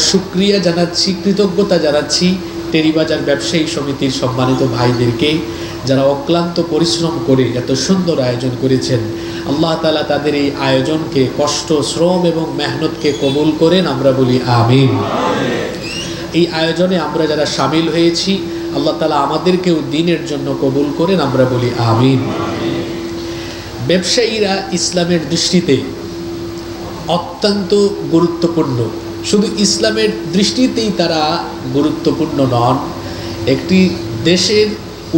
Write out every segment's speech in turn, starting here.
শুকরিয়া জানাচ্ছি, কৃতজ্ঞতা জানাচ্ছি টেরিবাজার ব্যবসায়ী সমিতির সম্মানিত ভাইদেরকে, যারা অক্লান্ত পরিশ্রম করে এত সুন্দর আয়োজন করেছেন। আল্লাহ তাআলা তাদের এই আয়োজনকে, কষ্ট, শ্রম এবং মেহনতকে কবুল করেন, আমরা বলি আমিন। এই আয়োজনে আমরা যারা সামিল হয়েছি, আল্লাহ তাআলা আমাদেরকেও দ্বীনের জন্য কবুল করেন, আমরা বলি আমিন। ব্যবসায়ীরা ইসলামের দৃষ্টিতে অত্যন্ত গুরুত্বপূর্ণ। শুধু ইসলামের দৃষ্টিতেই তারা গুরুত্বপূর্ণ নন, একটি দেশের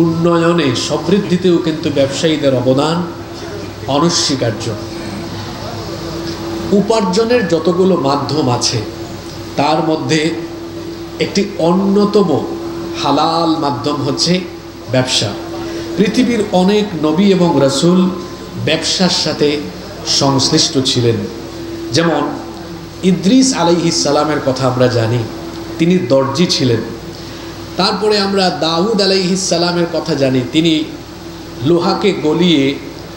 উন্নয়নে, সমৃদ্ধিতেও কিন্তু ব্যবসায়ীদের অবদান অনস্বীকার্য। উপার্জনের যতগুলো মাধ্যম আছে তার মধ্যে একটি অন্যতম হালাল মাধ্যম হচ্ছে ব্যবসা। পৃথিবীর অনেক নবী এবং রাসূল ব্যবসার সাথে সংশ্লিষ্ট ছিলেন। যেমন ইদ্রিস আলাইহিস সালামের কথা আমরা জানি, তিনি দর্জি ছিলেন। তারপরে আমরা দাউদ আলাইহিস সালামের কথা জানি, তিনি লোহাকে গলিয়ে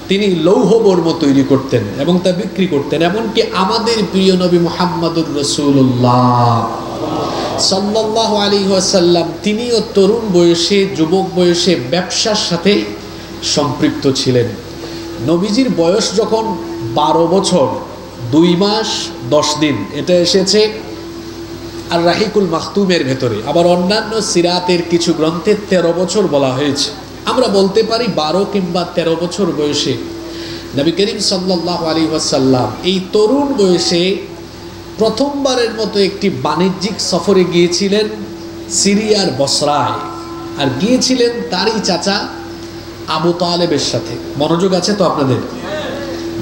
তিনি লৌহবর্ম তৈরি করতেন এবং তা বিক্রি করতেন। এমনকি আমাদের প্রিয় নবী মুহাম্মদুর রাসূলুল্লাহ সাল্লাল্লাহু আলাইহি ওয়াসাল্লাম, তিনিও তরুণ বয়সে, যুবক বয়সে ব্যবসার সাথে সম্পৃক্ত ছিলেন। নবীজির বয়স যখন 12 বছর 2 মাস 10 দিন, এটা এসেছে আর রাহিকুল মাখতুমের ভেতরে। আবার অন্যান্য সিরাতের কিছু গ্রন্থে 13 বছর বলা হয়েছে। আমরা বলতে পারি 12 কিংবা 13 বছর বয়সে নবী করিম সাল্লাল্লাহু আলাইহি ওয়াসাল্লাম এই তরুণ বয়সে প্রথমবারের মতো একটি বাণিজ্যিক সফরে গিয়েছিলেন সিরিয়ার বসরায়, আর গিয়েছিলেন তারই চাচা আবু তালেবের সাথে। মনোযোগ আছে তো আপনাদের?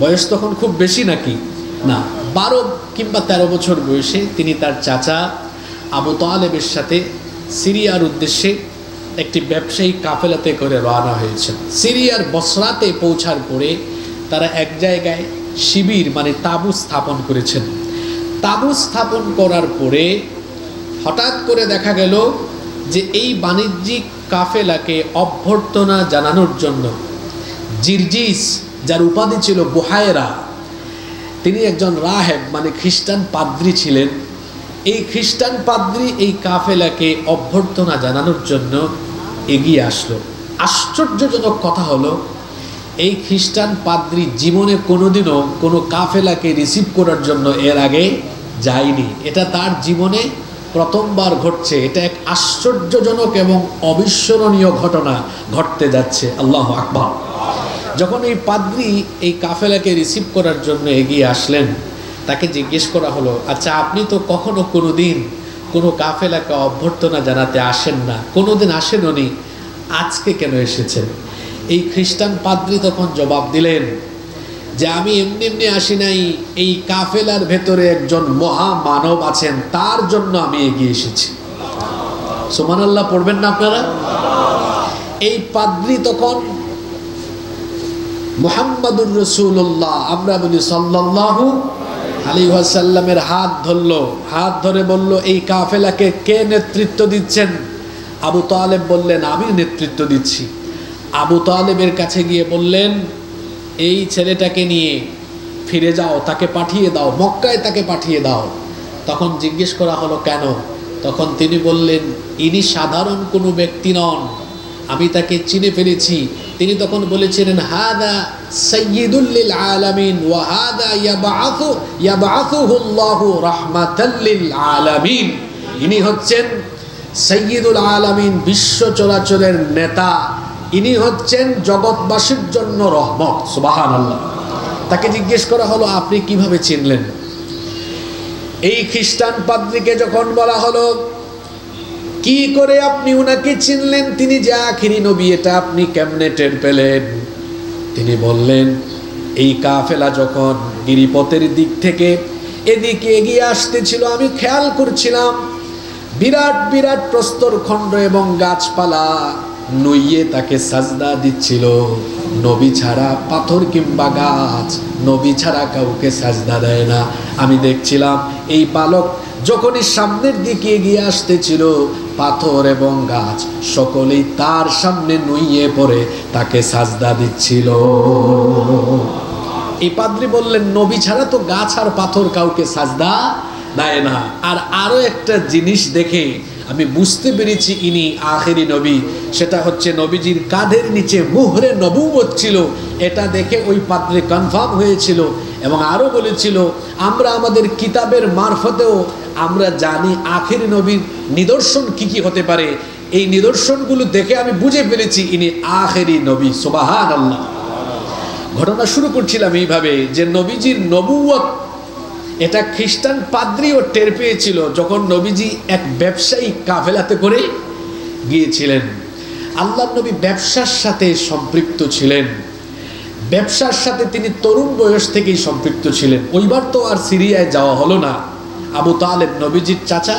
বয়স তখন খুব বেশি নাকি? না, 12 কিংবা 13 বছর বয়সে তিনি তার চাচা আবু তালেবের সাথে সিরিয়ার উদ্দেশ্যে একটি ব্যবসায়িক কাফেলাতে করে রওনা হয়েছেন। সিরিয়ার বসরাতে পৌঁছার পরে তারা এক জায়গায় শিবির মানে তাঁবু স্থাপন করেছেন। তাঁবু স্থাপন করার পরে হঠাৎ করে দেখা গেল যে এই বাণিজ্যিক কাফেলাকে অভ্যর্থনা জানানোর জন্য জিরজিস, যার উপাধি ছিল বুহায়রা, তিনি একজন রাহেব মানে খ্রিস্টান পাদ্রী ছিলেন। এই খ্রিস্টান পাদ্রী এই কাফেলাকে অভ্যর্থনা জানানোর জন্য এগিয়ে আসলো। আশ্চর্যজনক কথা হলো, এই খ্রিস্টান পাদ্রী জীবনে কোনোদিনও কোনো কাফেলাকে রিসিভ করার জন্য এর আগে যায়নি। এটা তার জীবনে প্রথমবার ঘটছে। এটা এক আশ্চর্যজনক এবং অবিস্মরণীয় ঘটনা ঘটতে যাচ্ছে। আল্লাহু আকবার। যখন এই পাদ্রী এই কাফেলাকে রিসিভ করার জন্য এগিয়ে আসলেন, তাকে জিজ্ঞেস করা হলো, আচ্ছা আপনি তো কখনো কোনোদিন কোনো কাফেলাকে অভ্যর্থনা জানাতে আসেন না, কোনোদিন আসেননি, আজকে কেন এসেছেন? এই খ্রিস্টান পাদ্রী তখন জবাব দিলেন যে আমি এমনি এমনি আসি নাই, এই কাফেলার ভেতরে একজন মহামানব আছেন, তার জন্য আমি এগিয়ে এসেছি। সুবহানাল্লাহ পড়বেন না আপনারা? এই পাদ্রী তখন মুহাম্মাদুর রাসূলুল্লাহ, আমরা বলি সাল্লাল্লাহু আলাইহি ওয়াসাল্লামের হাত ধরলো, হাত ধরে বলল, এই কাফেলাকে কে নেতৃত্ব দিচ্ছেন? আবু তালেব বললেন, আমি নেতৃত্ব দিচ্ছি। আবু তালেবের কাছে গিয়ে বললেন, এই ছেলেটাকে নিয়ে ফিরে যাও, তাকে পাঠিয়ে দাও, মক্কায় তাকে পাঠিয়ে দাও। তখন জিজ্ঞেস করা হলো কেন? তখন তিনি বললেন, ইনি সাধারণ কোনো ব্যক্তি নন, আমি তাকে চিনে ফেলেছি। তিনি তখন বলেছিলেন, হাদা সাইয়্যিদুল লিল আলামিন ওয়া হাদা ইয়াবআথুহুল্লাহু রাহমাতাল লিল আলামিন। ইনি হচ্ছেন সাইয়্যিদুল আলামিন, বিশ্ব চরাচরের নেতা। ইনি হচ্ছেন জগৎবাসীর জন্য রহমত। সুবহানাল্লাহ। তাকে জিজ্ঞেস করা হলো, আপনি কিভাবে চিনলেন? এই খ্রিস্টান পাদ্রীকে যখন বলা হলো, কি করে আপনি উনাকে চিনলেন, তিনি যে আখিরি নবী, এটা আপনি কেমনে টের পেলেন? তিনি বললেন, এই কাফেলা যখন গিরিপথের দিক থেকে এদিকে এগিয়ে আসতেছিল, আমি খেয়াল করছিলাম বিরাট বিরাট প্রস্তরখণ্ড এবং গাছপালা নুইয়ে তাকে সাজদা দিচ্ছিল। নবী ছাড়া পাথর কিংবা গাছ নবী ছাড়া কাউকে সাজদা দেয় না। আমি দেখছিলাম এই বালক যখনই সামনের দিকে এগিয়ে আসতেছিল, পাথর এবং গাছ সকলেই তার সামনে নুইয়ে পড়ে তাকে সাজদা দিচ্ছিল। এই পাদ্রী বললেন, নবী ছাড়া তো গাছ আর পাথর কাউকে সাজদা দেয় না। আর আরো একটা জিনিস দেখে আমি বুঝতে পেরেছি ইনি আখেরি নবী, সেটা হচ্ছে নবীজির কাঁধের নিচে মুহরে নবুয়ত ছিল। এটা দেখে ওই পাদ্রী কনফার্ম হয়েছিল এবং আরো বলেছিল, আমরা আমাদের কিতাবের মারফতেও আমরা জানি আখেরি নবীর নিদর্শন কি কি হতে পারে। এই নিদর্শনগুলো দেখে আমি বুঝে ফেলেছি ইনি আখেরি নবী। সুবহানাল্লাহ। ঘটনা শুরু করছিলাম এইভাবে যে নবীজির নবুয়ত এটা খ্রিস্টান পাদ্রীও টের পেয়েছিল যখন নবীজি এক ব্যবসায়ী কাফেলাতে করে গিয়েছিলেন। আল্লাহর নবী ব্যবসার সাথে সম্পৃক্ত ছিলেন, ব্যবসার সাথে তিনি তরুণ বয়স থেকেই সম্পৃক্ত ছিলেন। ওইবার তো আর সিরিয়ায় যাওয়া হলো না। আবু তালেব নবীজির চাচা,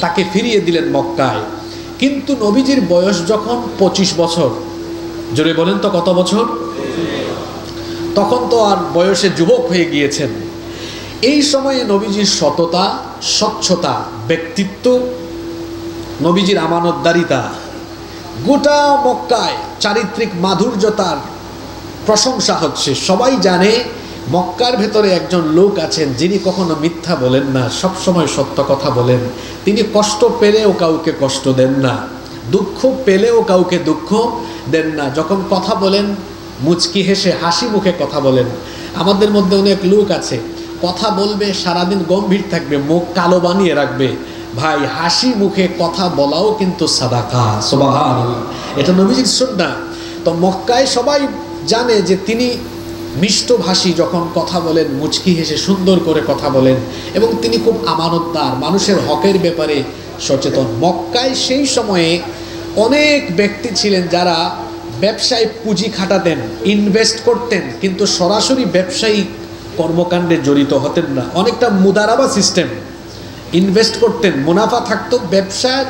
তাকে ফিরিয়ে দিলেন মক্কায়। কিন্তু নবীজির বয়স যখন 25 বছর, জোরে বলেন তো কত বছর? তখন তো আর বয়সে যুবক হয়ে গিয়েছেন। এই সময়ে নবীজির সততা, স্বচ্ছতা, ব্যক্তিত্ব, নবীজির আমানতদারিতা, গোটা মক্কায় চারিত্রিক মাধুর্যতার প্রশংসা হচ্ছে। সবাই জানে মক্কার ভেতরে একজন লোক আছেন যিনি কখনো মিথ্যা বলেন না, সব সময় সত্য কথা বলেন। তিনি কষ্ট পেলেও কাউকে কষ্ট দেন না, দুঃখ পেলেও কাউকে দুঃখ দেন না। যখন কথা বলেন মুচকি হেসে হাসি মুখে কথা বলেন। আমাদের মধ্যে অনেক লোক আছে কথা বলবে, সারাদিন গম্ভীর থাকবে, মুখ কালো বানিয়ে রাখবে। ভাই, হাসি মুখে কথা বলাও কিন্তু সাদাকা। সুবহানাল্লাহ। এটা নবীজির সুন্নাহ। তো মক্কায় সবাই জানে যে তিনি মিষ্টভাষী, যখন কথা বলেন মুচকি হেসে সুন্দর করে কথা বলেন এবং তিনি খুব আমানতদার, মানুষের হকের ব্যাপারে সচেতন। মক্কায় সেই সময়ে অনেক ব্যক্তি ছিলেন যারা ব্যবসায় পুঁজি খাটাতেন, ইনভেস্ট করতেন, কিন্তু সরাসরি ব্যবসায়ী কর্মকাণ্ডে জড়িত হতেন না। অনেকটা মুদারাবা সিস্টেম, ইনভেস্ট করতেন, মুনাফা থাকতো, ব্যবসার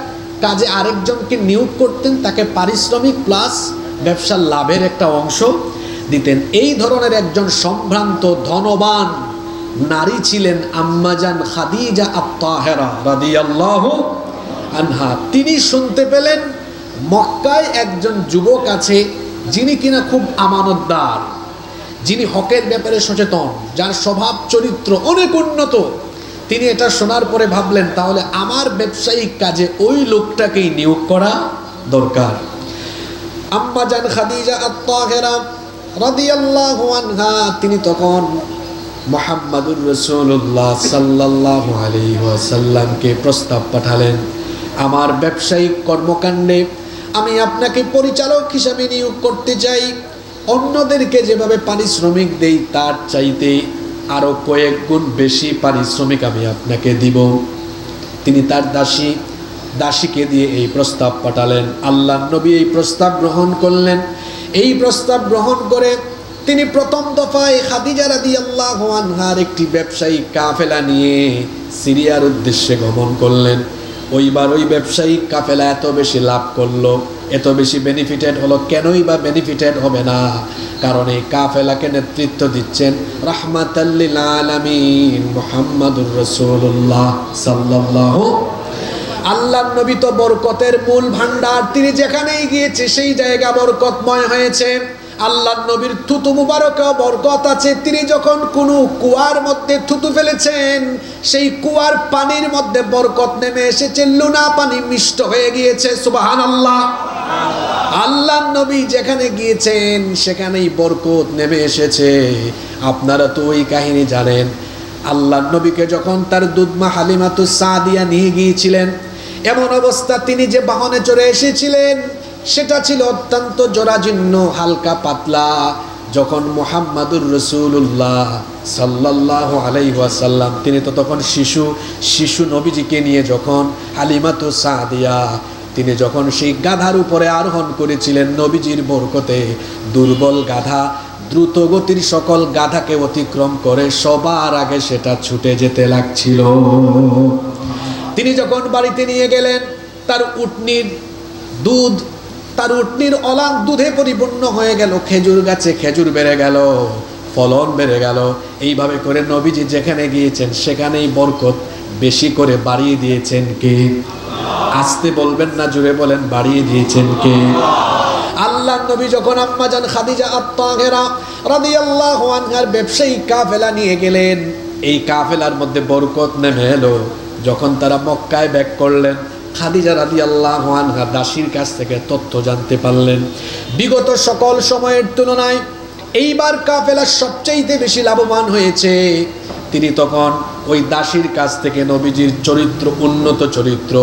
কাজে আরেকজনকে নিয়োগ করতেন, তাকে পারিশ্রমিক প্লাস ব্যবসার লাভের একটা অংশ দিতেন। এই ধরনের একজন সম্ভ্রান্ত ধনবান নারী ছিলেন আম্মাজান খাদিজা আত-তাহেরা রাদিয়াল্লাহু আনহা। তিনি শুনতে পেলেন মক্কায় একজন যুবক আছে যিনি কিনা খুব আমানতদার, যিনি হকের ব্যাপারে সচেতন, যার স্বভাব চরিত্র অনেক উন্নত। তিনি এটা শোনার পরে ভাবলেন, তাহলে আমার ব্যবসায়িক কাজে ওই লোকটাকেই নিয়োগ করা দরকার। আম্মাজান খাদিজা আত-তাহেরা রাদিয়াল্লাহু আনহা তিনি তখন মুহাম্মাদুর রাসূলুল্লাহ সাল্লাল্লাহু আলাইহি ওয়াসাল্লামকে প্রস্তাব পাঠালেন, আমার ব্যবসায়িক কর্মকাণ্ডে আমি আপনাকে পরিচালক হিসাবে নিয়োগ করতে চাই। অন্যদেরকে যেভাবে পারিশ্রমিক দেই তার চাইতে আরো কয়েক গুণ বেশি পারিশ্রমিক আমি আপনাকে দিব। তিনি তার দাসীকে দিয়ে এই প্রস্তাব পাঠালেন। আল্লাহর নবী এই প্রস্তাব গ্রহণ করলেন। এই প্রস্তাব গ্রহণ করে তিনি প্রথম দফায় খাদিজা রাদিয়াল্লাহু আনহার একটি ব্যবসায়িক কাফেলা নিয়ে সিরিয়ার উদ্দেশ্যে গমন করলেন। ওইবার ওই ব্যবসায়িক কাফেলা এত বেশি লাভ করলো, এত বেশি বেনিফিটেড হলো। কেনই বা বেনিফিটেড হবে না? কারণ এই কাফেলাকে নেতৃত্ব দিচ্ছেন রাহমাতাল লিল আলামিন মুহাম্মাদুর রাসূলুল্লাহ সাল্লাল্লাহু। আল্লাহর নবী তো বরকতের মূল ভান্ডার, তিনি যেখানেই গিয়েছে সেই জায়গা বরকতময় হয়েছে। আল্লাহর নবীর থুতু মুবারকেও বরকত আছে। তিনি যখন কোনো কুয়ার মধ্যে থুতু ফেলেছেন, সেই কুয়ার পানির মধ্যে বরকত নেমে এসেছে, লুনা পানি মিষ্ট হয়ে গিয়েছে। সুবহানাল্লাহ। আল্লাহর নবী যেখানে গিয়েছেন সেখানেই বরকত নেমে এসেছে। আপনারা তো ওই কাহিনী জানেন। আল্লাহর নবীকে যখন তার দুধমা হালিমাতুস সাদিয়া নিয়ে গিয়েছিলেন, এমন অবস্থা তিনি যে বাহনে চড়ে এসেছিলেন সেটা ছিল অত্যন্ত জরাজীর্ণ, হালকা পাতলা। যখন মুহাম্মাদুর রাসূলুল্লাহ সাল্লাল্লাহু আলাইহি ওয়াসাল্লাম, তিনি তো তখন শিশু নবীজিকে নিয়ে যখন হালিমাতুস সাদিয়া তিনি যখন সেই গাধার উপরে আরোহণ করেছিলেন, নবীজির বরকতে দুর্বল গাধা দ্রুত গতির সকল গাধাকে অতিক্রম করে সবার আগে সেটা ছুটে যেতে লাগছিল। তিনি যখন বাড়িতে নিয়ে গেলেন, তার উটনির দুধ, তার উটনির অলাং দুধে পরিপূর্ণ হয়ে গেল। খেজুর গাছে খেজুর বেড়ে গেল, ফলন বেড়ে গেল। এইভাবে করে নবীজি যেখানে গিয়েছেন সেখানেই বরকত বেশি করে বাড়িয়ে দিয়েছেন কে? আসতে বলবেন না, জুড়ে বলেন, বাড়িয়ে দিয়েছেন কে? আল্লাহর নবী যখন আম্মাজান খাদিজা আত-তাহেরা রাদিয়াল্লাহু আনহার ব্যবসায়িক কাফেলা নিয়ে গেলেন, এই কাফেলার মধ্যে বরকত নেমে এলো। যখন তারা মক্কায় ব্যাক করলেন, খাদিজা রাদিয়াল্লাহু আনহা দাসীর কাছ থেকে তথ্য জানতে পারলেন বিগত সকল সময়ের তুলনায় এইবার কাফেলা সবচাইতে বেশি লাভবান হয়েছে। তিনি তখন ওই দাসীর কাছ থেকে নবীজির চরিত্র, উন্নত চরিত্র,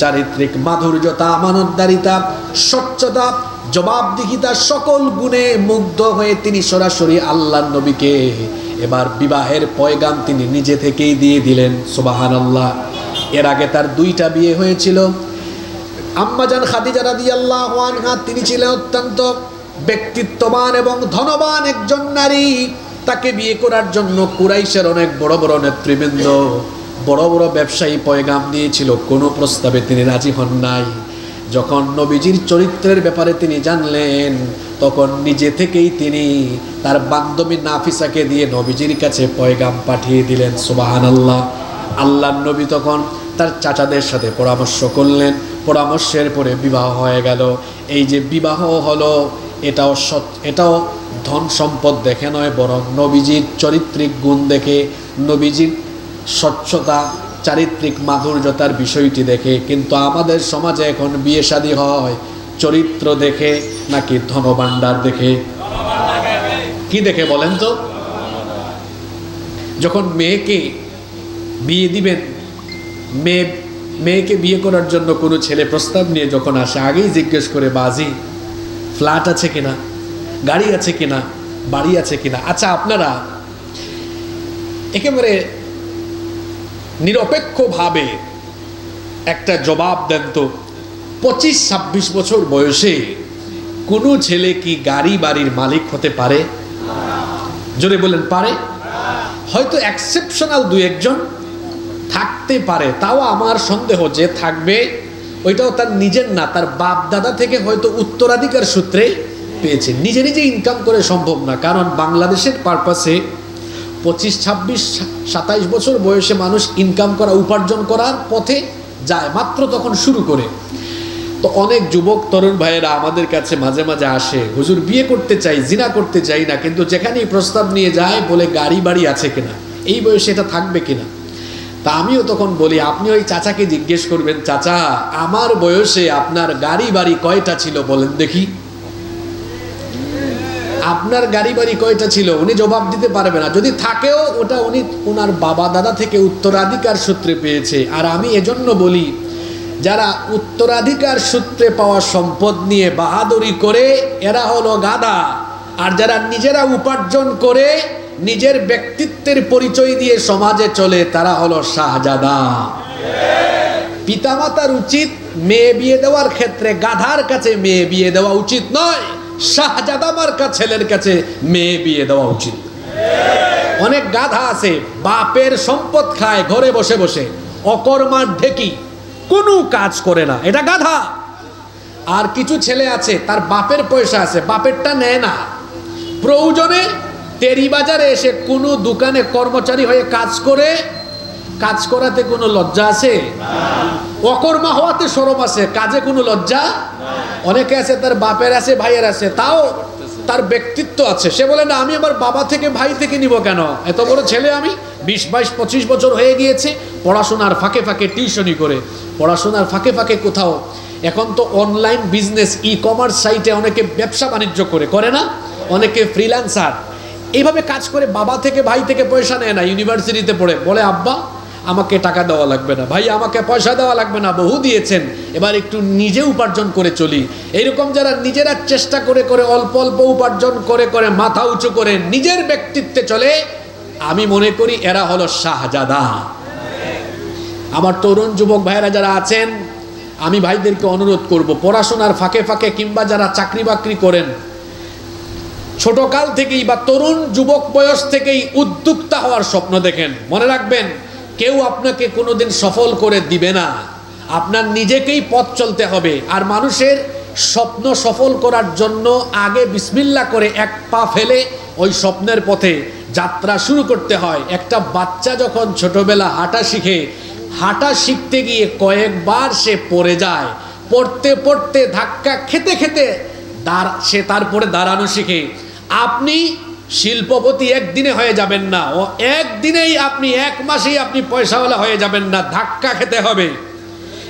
চারিত্রিক মাধুর্যতা, আমানতদারিতা, স্বচ্ছতা, জবাবদিহিতা সকল গুণে মুগ্ধ হয়ে তিনি সরাসরি আল্লাহর নবীকে এবার বিবাহের পয়গাম তিনি নিজে থেকেই দিয়ে দিলেন। সুবহানাল্লাহ। এর আগে তার 2টা বিয়ে হয়েছিল। আম্মাজান খাদিজা রাদিয়াল্লাহু আনহা তিনি ছিলেন অত্যন্ত ব্যক্তিত্ববান এবং ধনবান একজন নারী। তাকে বিয়ে করার জন্য কুরাইশের অনেক বড় বড় নেতৃবৃন্দ, বড় বড় ব্যবসায়ী পয়গাম দিয়েছিল, কোনো প্রস্তাবে তিনি রাজি হন নাই। যখন নবীজির চরিত্রের ব্যাপারে তিনি জানলেন, তখন নিজে থেকেই তিনি তার বান্ধবী নাফিসাকে দিয়ে নবীজির কাছে পয়গাম পাঠিয়ে দিলেন। সুবহানাল্লাহ। আল্লাহর নবী তখন তার চাচাদের সাথে পরামর্শ করলেন, পরামর্শের পরে বিবাহ হয়ে গেল। এই যে বিবাহ হলো, এটাও ধন সম্পদ দেখে নয়, বরং নবীজির চরিত্রিক গুণ দেখে, নবীজির স্বচ্ছতা, চারিত্রিক মাধুর্যতার বিষয়টি দেখে। কিন্তু আমাদের সমাজে এখন বিয়ে শাদী হয় চরিত্র দেখে নাকি ধনভাণ্ডার দেখে? কি দেখে বলেন তো? যখন মেয়েকে বিয়ে দিবেন, মেয়েকে বিয়ে করার জন্য কোনো ছেলে প্রস্তাব নিয়ে যখন আসে, আগেই জিজ্ঞেস করে, বাজি ফ্ল্যাট আছে কিনা, গাড়ি আছে কিনা, বাড়ি আছে কিনা। আচ্ছা, আপনারা একেবারে নিরপেক্ষভাবে একটা জবাব দেন তো, 25-26 বছর বয়সে কোনো ছেলে কি গাড়ি বাড়ির মালিক হতে পারে? জোরে বলেন, পারে? হয়তো এক্সেপশনাল 2-1 থাকতে পারে, তাও আমার সন্দেহ যে থাকবে ওইটাও তার নিজের না, তার বাপ দাদা থেকে হয়তো উত্তরাধিকার সূত্রে পেয়েছে। নিজে নিজে ইনকাম করে সম্ভব না। কারণ বাংলাদেশের পারপাসে 25-26-27 বছর বয়সে মানুষ ইনকাম করা, উপার্জন করার পথে যায়, মাত্র তখন শুরু করে। তো অনেক যুবক তরুণ ভাইয়েরা আমাদের কাছে মাঝে মাঝে আসে, হুজুর বিয়ে করতে চাই, জিনা করতে চাই না, কিন্তু যেখানেই প্রস্তাব নিয়ে যায় বলে গাড়ি বাড়ি আছে কিনা, এই বয়সে এটা থাকবে কিনা। তা আমিও তখন বলি, আপনি ওই চাচাকে জিজ্ঞেস করবেন, চাচা আমার বয়সে আপনার গাড়ি বাড়ি কয়টা ছিল বলেন দেখি, আপনার গাড়ি বাড়ি কয়টা ছিল? উনি জবাব দিতে পারবে না। যদি থাকেও ওটা উনি ওনার বাবা দাদা থেকে উত্তরাধিকার সূত্রে পেয়েছে। আর আমি এজন্য বলি, যারা উত্তরাধিকার সূত্রে পাওয়া সম্পদ নিয়ে বাহাদুরি করে এরা হলো গাধা, আর যারা নিজেরা উপার্জন করে নিজের ব্যক্তিত্বের পরিচয় দিয়ে সমাজে চলে তারা হলো শাহজাদা। পিতামাতার উচিত মেয়ে বিয়ে দেওয়ার ক্ষেত্রে গাধার কাছে মেয়ে বিয়ে দেওয়া উচিত নয়, শাহজাদা মার্কা ছেলের কাছে মেয়ে বিয়ে দেওয়া উচিত। অনেক গাধা আছে বাপের সম্পদ খায় ঘরে বসে বসে, অকর্মার ঢেকি, কোনো কাজ করে না, এটা গাধা। আর কিছু ছেলে আছে তার বাপের পয়সা আছে, বাপেরটা নেয় না, প্রয়োজনে তেরি বাজারে এসে কোনো দোকানে কর্মচারী হয়ে কাজ করে, কাজ করাতে কোনো লজ্জা আছে? অকর্মা হওয়াতে শরম আছে, কাজে কোনো লজ্জা? অনেকে আছে তার বাপের আছে, ভাইয়ের আছে, তাও তার ব্যক্তিত্ব আছে, সে বলে না আমি আমার বাবা থেকে ভাই থেকে নিব কেন, এত বড় ছেলে আমি, 20-22-25 বছর হয়ে গিয়েছে, পড়াশোনার ফাঁকে ফাঁকে টিউশনি করে, পড়াশোনার ফাঁকে ফাঁকে কোথাও, এখন তো অনলাইন বিজনেস, ই-কমার্স সাইটে অনেকে ব্যবসা বাণিজ্য করে না, অনেকে ফ্রিল্যান্সার, এইভাবে কাজ করে বাবা থেকে ভাই থেকে পয়সা নেয় না। ইউনিভার্সিটিতে পড়ে বলে আব্বা আমাকে টাকা দেওয়া লাগবে না, ভাই আমাকে পয়সা দেওয়া লাগবে না, বহু দিয়েছেন, এবার একটু নিজে উপার্জন করে চলি। এইরকম যারা নিজেরা চেষ্টা করে করে অল্প অল্প উপার্জন করে করে মাথা উঁচু করে নিজের ব্যক্তিত্বে চলে, আমি মনে করি এরা হলো শাহজাদা। আমার তরুণ যুবক ভাইয়েরা যারা আছেন, আমি ভাইদেরকে অনুরোধ করব, পড়াশোনার ফাঁকে ফাঁকে কিংবা যারা চাকরি বাকরি করেন, ছোটকাল থেকেই বা তরুণ যুবক বয়স থেকেই উদ্যোক্তা হওয়ার স্বপ্ন দেখেন। মনে রাখবেন, কেউ আপনাকে কোনোদিন সফল করে দিবে না, আপনার নিজেকেই পথ চলতে হবে। আর মানুষের স্বপ্ন সফল করার জন্য আগে বিসমিল্লাহ করে এক পা ফেলে ওই স্বপ্নের পথে যাত্রা শুরু করতে হয়। একটা বাচ্চা যখন ছোটবেলা হাঁটা শিখে, হাঁটা শিখতে গিয়ে কয়েকবার সে পড়ে যায়, পড়তে পড়তে ধাক্কা খেতে খেতে সে তারপরে দাঁড়ানো শিখে। আপনি শিল্পপতি একদিনে হয়ে যাবেন না, ও একদিনেই আপনি, এক মাসেই আপনি পয়সাওয়ালা হয়ে যাবেন না, ধাক্কা খেতে হবে।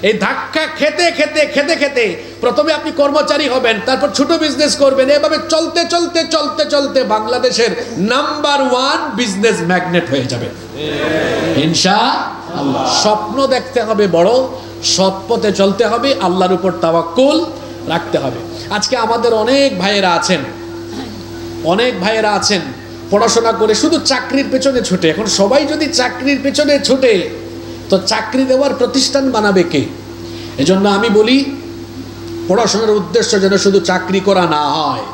এই ধাক্কা খেতে খেতে খেতে খেতে প্রথমে আপনি কর্মচারী হবেন, তারপর ছোট বিজনেস করবেন, এভাবে চলতে চলতে চলতে চলতে বাংলাদেশের নাম্বার 1 বিজনেস ম্যাগনেট হয়ে যাবে ইনশাআল্লাহ। স্বপ্ন দেখতে হবে বড়, সৎ পথে চলতে হবে, আল্লাহর উপর তাওয়াক্কুল রাখতে হবে। আজকে আমাদের অনেক ভাইয়েরা আছেন পড়াশোনা করে শুধু চাকরির পেছনে ছুটে। এখন সবাই যদি চাকরির পেছনে ছুটে তো চাকরি দেওয়ার প্রতিষ্ঠান বানাবে কে? এজন্য আমি বলি পড়াশোনার উদ্দেশ্য যেন শুধু চাকরি করা না হয়,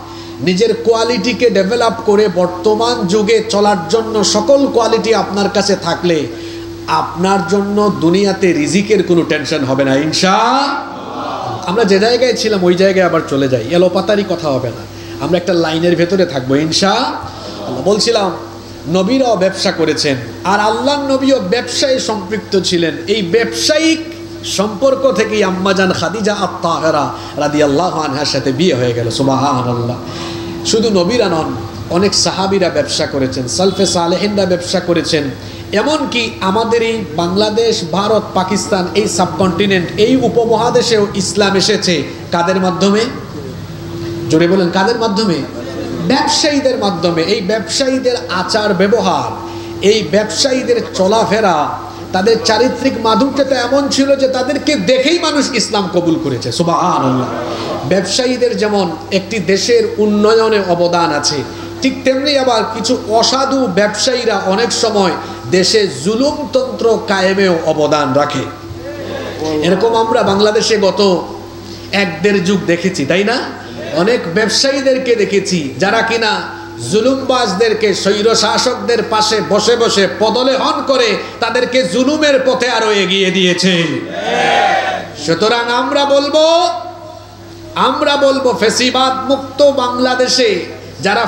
নিজের কোয়ালিটিকে ডেভেলপ করে বর্তমান যুগে চলার জন্য সকল কোয়ালিটি আপনার কাছে থাকলে আপনার জন্য দুনিয়াতে রিজিকের কোনো টেনশন হবে না ইনশাআল্লাহ। আমরা যে জায়গায় ছিলাম ওই জায়গায় আবার চলে যাই, এলোপাতারি কথা হবে না, আমরা একটা লাইনের ভেতরে থাকবো ইনশাআল্লাহ। বলছিলাম নবীরাও ব্যবসা করেছেন আর আল্লাহর নবীও ব্যবসায় সম্পৃক্ত ছিলেন। এই ব্যবসায়িক সম্পর্ক থেকেই আম্মাজান খাদিজা আত-তাহেরা রাদিয়াল্লাহু আনহার সাথে বিয়ে হয়ে গেল। সুবহানাল্লাহ। শুধু নবীরা নন, অনেক সাহাবীরা ব্যবসা করেছেন, সালফে সালেহিনরা ব্যবসা করেছেন। এমনকি আমাদের এই বাংলাদেশ, ভারত, পাকিস্তান, এই সাবকন্টিনেন্ট, এই উপমহাদেশেও ইসলাম এসেছে কাদের মাধ্যমে? জোরে বলেন, কাদের মাধ্যমে? ব্যবসায়ীদের মাধ্যমে। এই ব্যবসায়ীদের আচার ব্যবহার, এই ব্যবসায়ীদের চলাফেরা, তাদের চারিত্রিক মাধুর্যতা এমন ছিল যে তাদেরকে দেখেই মানুষ ইসলাম কবুল করেছে। সুবহানাল্লাহ। ব্যবসায়ীদের যেমন একটি দেশের উন্নয়নে অবদান আছে, ঠিক তেমনি আবার কিছু অসাধু ব্যবসায়ীরা অনেক সময় দেশে জুলুমতন্ত্র কায়েমেও অবদান রাখে। এরকম আমরা বাংলাদেশে গত 1-1.5 যুগ দেখেছি, তাই না? অনেক ব্যবসায়ীদেরকে দেখেছি যারা কিনা জুলুমবাজদেরকে, স্বৈর শাসকদের পাশে বসে বসে পদলেহন করে তাদেরকে জুলুমের পথে আরো এগিয়ে দিয়েছে। সুতরাং আমরা বলবো ফ্যাসিবাদ মুক্ত বাংলাদেশে যারা